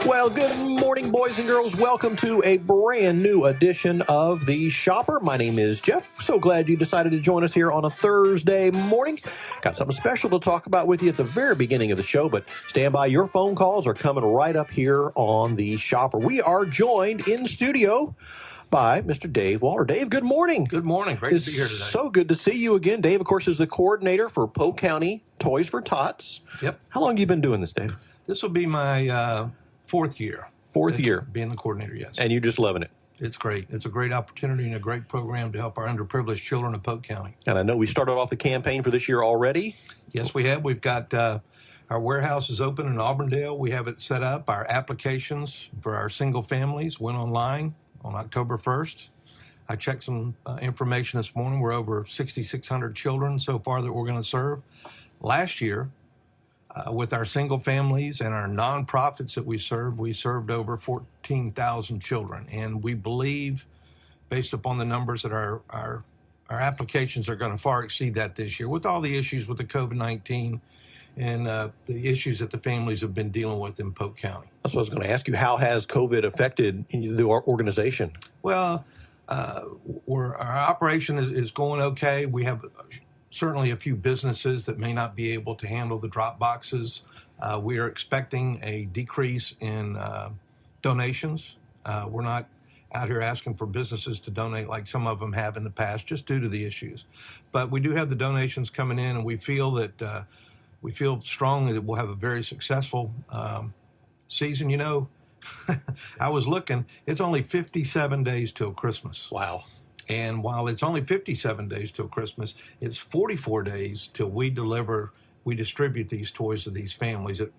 Well, good morning, boys and girls. Welcome to a brand new edition of The Shopper. My name is Jeff. So glad you decided to join us here on a Thursday morning. Got something special to talk about with you at the very beginning of the show, but stand by. Your phone calls are coming right up here on The Shopper. We are joined in studio by Mr. Dave Waller. Dave, good morning. Good morning. Great to be here today. So good to see you again. Dave, of course, is the coordinator for Polk County Toys for Tots. Yep. How long have you been doing this, Dave? This will be my fourth year. Fourth year. Being the coordinator, yes. And you're just loving it. It's great. It's a great opportunity and a great program to help our underprivileged children of Polk County. And I know we started off the campaign for this year already. Yes, we have. We've got our warehouse is open in Auburndale. We have it set up. Our applications for our single families went online on October 1st. I checked some information this morning. We're over 6,600 children so far that we're going to serve. Last year, with our single families and our nonprofits that we served over 14,000 children. And we believe, based upon the numbers, that our applications are going to far exceed that this year with all the issues with the COVID-19 and the issues that the families have been dealing with in Polk County. That's what I was going to ask you. How has COVID affected the organization? Well, our operation is going okay. We have certainly a few businesses that may not be able to handle the drop boxes. We are expecting a decrease in donations. We're not out here asking for businesses to donate like some of them have in the past, just due to the issues. But we do have the donations coming in, and we feel strongly that we'll have a very successful season. You know, I was looking, it's only 57 days till Christmas. Wow. And while it's only 57 days till Christmas, it's 44 days till we distribute these toys to these families at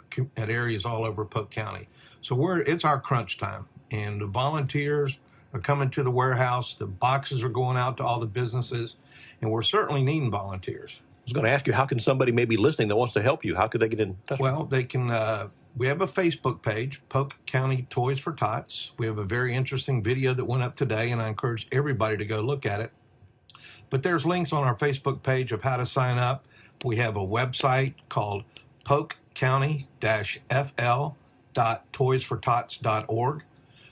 areas all over Polk County. So it's our crunch time. And the volunteers are coming to the warehouse. The boxes are going out to all the businesses. And we're certainly needing volunteers. I was going to ask you, how can somebody maybe listening that wants to help you, how could they get in touch? Well, they can... we have a Facebook page, Polk County Toys for Tots. We have a very interesting video that went up today, and I encourage everybody to go look at it. But there's links on our Facebook page of how to sign up. We have a website called polkcounty-fl.toysfortots.org.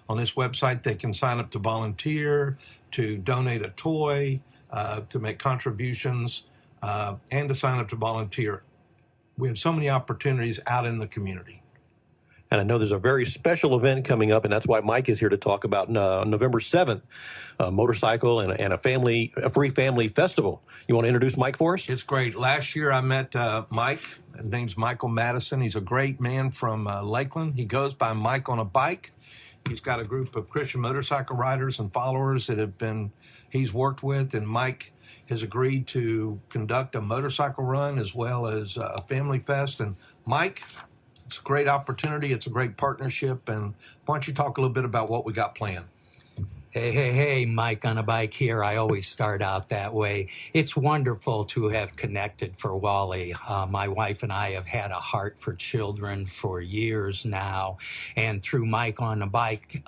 On this website, they can sign up to volunteer, to donate a toy, to make contributions, and to sign up to volunteer. We have so many opportunities out in the community. And I know there's a very special event coming up, and that's why Mike is here to talk about November 7th, a motorcycle and a free family festival. You want to introduce Mike for us? It's great. Last year I met Mike. His name's Michael Madison. He's a great man from Lakeland. He goes by Mike on a Bike. He's got a group of Christian motorcycle riders and followers that he's worked with, and Mike has agreed to conduct a motorcycle run as well as a FamilyFest. And Mike, it's a great opportunity. It's a great partnership. And why don't you talk a little bit about what we got planned? Hey, Mike on a Bike here. I always start out that way. It's wonderful to have connected for Wally. My wife and I have had a heart for children for years now. And through Mike on a Bike,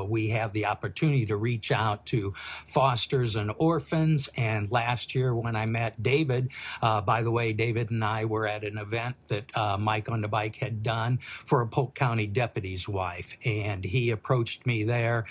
we have the opportunity to reach out to fosters and orphans. And last year when I met David, by the way, David and I were at an event that Mike on the Bike had done for a Polk County deputy's wife. And he approached me there,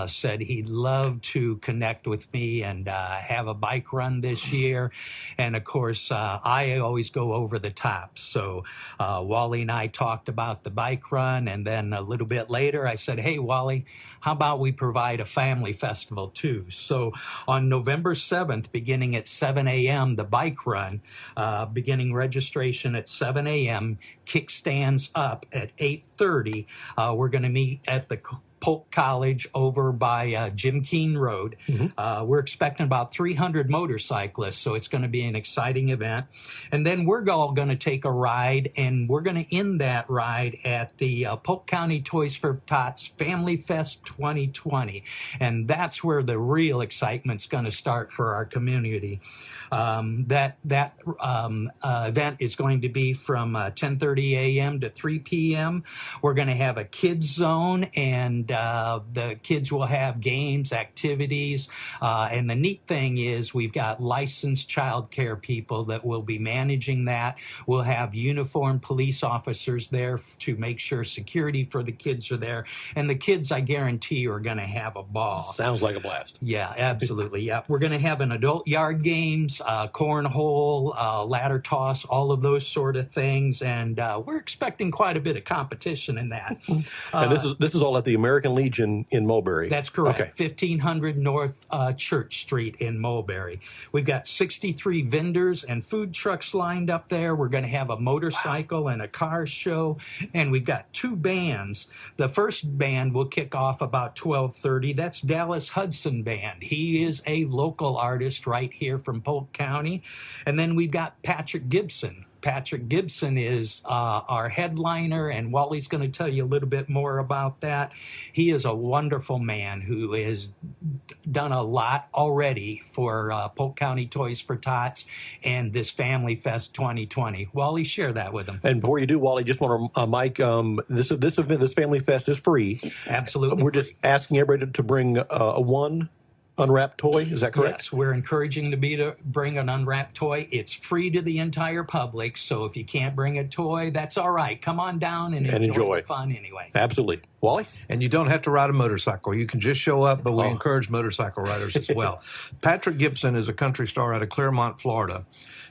said he'd love to connect with me and have a bike run this year. And of course, I always go over the top. So Wally and I talked about the bike run. And then a little bit later, I said, hey, Wally, how about we provide a family festival too? So on November 7th, beginning at 7 a.m., the bike run, beginning registration at 7 a.m., kickstands up at 8:30. We're going to meet at the Polk College over by Jim Keene Road. Mm-hmm. We're expecting about 300 motorcyclists, so it's going to be an exciting event. And then we're all going to take a ride, and we're going to end that ride at the Polk County Toys for Tots FamilyFest 2020. And that's where the real excitement's going to start for our community. That event is going to be from 10:30 a.m. to 3 p.m. We're going to have a kids zone, and the kids will have games, activities. And the neat thing is we've got licensed child care people that will be managing that. We'll have uniformed police officers there to make sure security for the kids are there. And the kids, I guarantee, are going to have a ball. Sounds like a blast. Yeah, absolutely. Yeah, we're going to have an adult yard games, cornhole, ladder toss, all of those sort of things, and we're expecting quite a bit of competition in that. And this is all at the American Legion in Mulberry. That's correct. Okay. 1500 North Church Street in Mulberry. We've got 63 vendors and food trucks lined up there. We're going to have a motorcycle and a car show, and we've got 2 bands. The first band will kick off about 12:30. That's Dallas Hudson Band. He is a local artist right here from Polk County. And then we've got Patrick Gibson. Patrick Gibson is our headliner, and Wally's going to tell you a little bit more about that. He is a wonderful man who has done a lot already for Polk County Toys for Tots and this FamilyFest 2020. Wally, share that with him. And before you do, Wally, just want to, Mike, this event, this FamilyFest is free. Absolutely. We're just asking everybody to bring one unwrapped toy. Is that correct? Yes, we're encouraging to bring an unwrapped toy. It's free to the entire public, so if you can't bring a toy, that's all right. Come on down and enjoy the fun anyway. Absolutely. Wally? And you don't have to ride a motorcycle. You can just show up, but we encourage motorcycle riders as well. Patrick Gibson is a country star out of Claremont, Florida,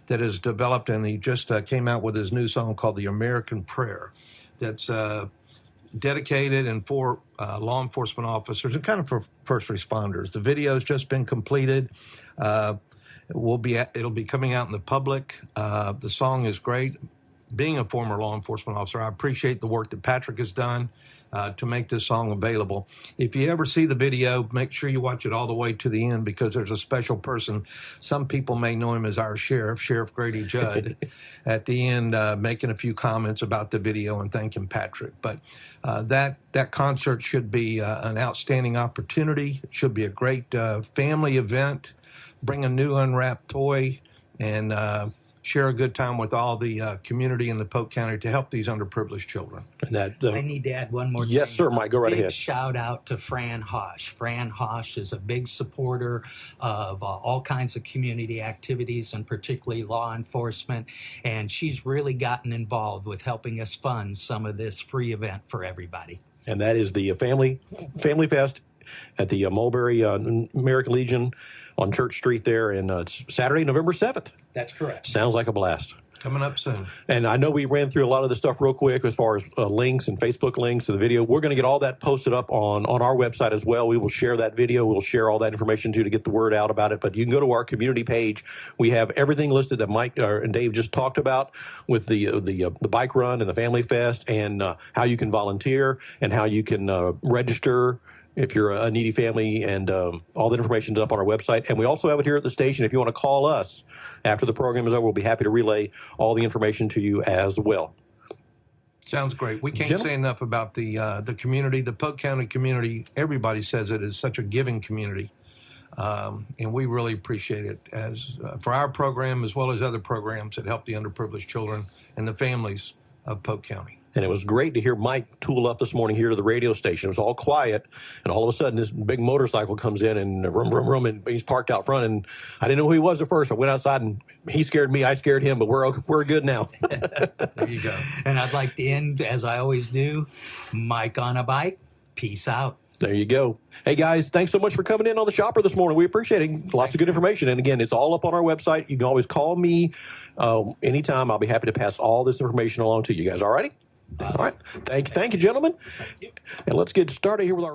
that has developed, and he just came out with his new song called The American Prayer. That's dedicated and for law enforcement officers and kind of for first responders. The video's just been completed. It'll be coming out in the public. The song is great. Being a former law enforcement officer, I appreciate the work that Patrick has done to make this song available. If you ever see the video, make sure you watch it all the way to the end, because there's a special person. Some people may know him as our sheriff, Sheriff Grady Judd, at the end making a few comments about the video and thanking Patrick. But that concert should be an outstanding opportunity. It should be a great family event. Bring a new unwrapped toy and share a good time with all the community in the Polk County to help these underprivileged children. And that, I need to add one more thing. Yes, sir, Mike. Go right ahead. Shout out to Fran Hosh. Fran Hosh is a big supporter of all kinds of community activities, and particularly law enforcement. And she's really gotten involved with helping us fund some of this free event for everybody. And that is the FamilyFest at the Mulberry American Legion on Church Street there, and it's Saturday, November 7th. That's correct. Sounds like a blast. Coming up soon. And I know we ran through a lot of the stuff real quick as far as links and Facebook links to the video. We're going to get all that posted up on our website as well. We will share that video. We'll share all that information too to get the word out about it. But you can go to our community page. We have everything listed that Mike and Dave just talked about with the bike run and the Family Fest, and how you can volunteer and how you can register if you're a needy family, and all that information is up on our website. And we also have it here at the station. If you want to call us after the program is over, we'll be happy to relay all the information to you as well. Sounds great. We can't say enough about the community, the Polk County community. Everybody says it is such a giving community, and we really appreciate it as for our program as well as other programs that help the underprivileged children and the families of Polk County. And it was great to hear Mike tool up this morning here to the radio station. It was all quiet, and all of a sudden this big motorcycle comes in and vroom, and he's parked out front. And I didn't know who he was at first. I went outside, and he scared me. I scared him, but we're good now. There you go. And I'd like to end, as I always do, Mike on a bike. Peace out. There you go. Hey, guys, thanks so much for coming in on the Shopper this morning. We appreciate it. Lots of good information. And again, it's all up on our website. You can always call me anytime. I'll be happy to pass all this information along to you guys. All righty? All right. Thank you, gentlemen. And let's get started here with our